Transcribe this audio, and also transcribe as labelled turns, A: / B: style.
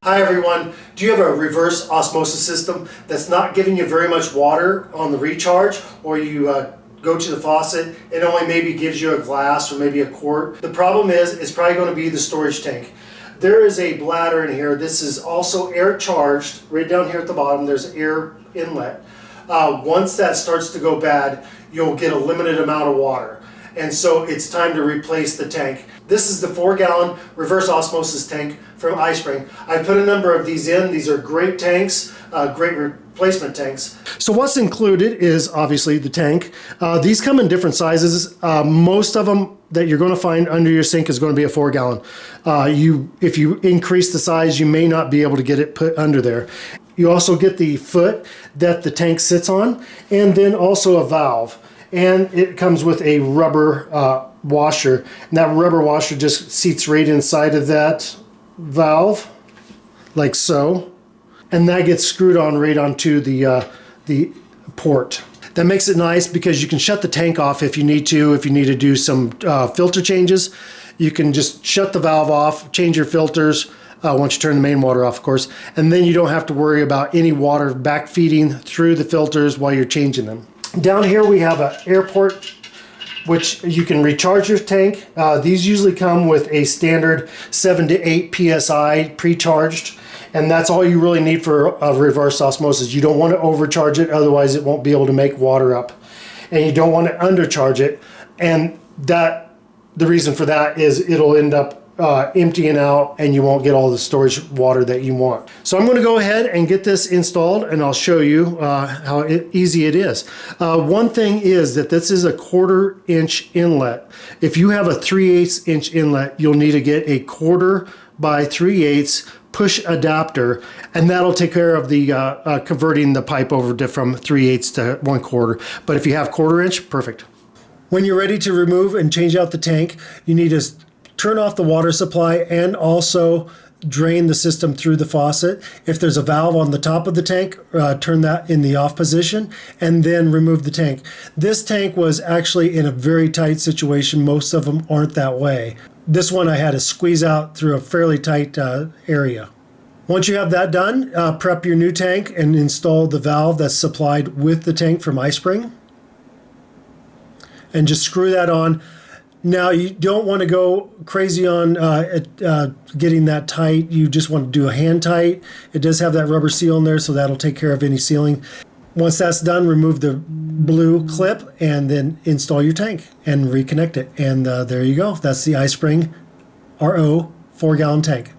A: Hi everyone, do you have a reverse osmosis system that's not giving you very much water on the recharge, or you go to the faucet, it only maybe gives you a glass or maybe a quart? The problem is it's probably going to be the storage tank. There is a bladder in here. This is also air charged. Right down here at the bottom there's air inlet. Once that starts to go bad, you'll get a limited amount of water. And so it's time to replace the tank. This is the 4-gallon reverse osmosis tank from iSpring. I put a number of these in. These are great tanks, great replacement tanks. So what's included is obviously the tank. These come in different sizes. Most of them that you're going to find under your sink is going to be a 4-gallon. If you increase the size, you may not be able to get it put under there. You also get the foot that the tank sits on, and then also a valve. And it comes with a rubber washer, and that rubber washer just seats right inside of that valve, like so, and that gets screwed on right onto the port. That makes it nice because you can shut the tank off if you need to. If you need to do some filter changes, you can just shut the valve off, change your filters once you turn the main water off, of course, and then you don't have to worry about any water back feeding through the filters while you're changing them. Down here we have an air port, which you can recharge your tank. These usually come with a standard 7 to 8 psi pre-charged, and that's all you really need for a reverse osmosis. You don't want to overcharge it, otherwise it won't be able to make water up. And you don't want to undercharge it, and the reason for that is it'll end up emptying out and you won't get all the storage water that you want. So I'm going to go ahead and get this installed, and I'll show you how easy it is. One thing is that this is a 1/4 inch inlet. If you have a 3/8 inch inlet, you'll need to get a 1/4 by 3/8 push adapter, and that'll take care of the converting the pipe over from 3/8 to 1/4. But if you have 1/4 inch, perfect. When you're ready to remove and change out the tank, you need to turn off the water supply and also drain the system through the faucet. If there's a valve on the top of the tank, turn that in the off position and then remove the tank. This tank was actually in a very tight situation. Most of them aren't that way. This one I had to squeeze out through a fairly tight area. Once you have that done, prep your new tank and install the valve that's supplied with the tank from iSpring. And just screw that on. Now, you don't want to go crazy on getting that tight. You just want to do a hand tight. It does have that rubber seal in there, so that'll take care of any sealing. Once that's done, remove the blue clip and then install your tank and reconnect it. And there you go. That's the iSpring RO 4-gallon tank.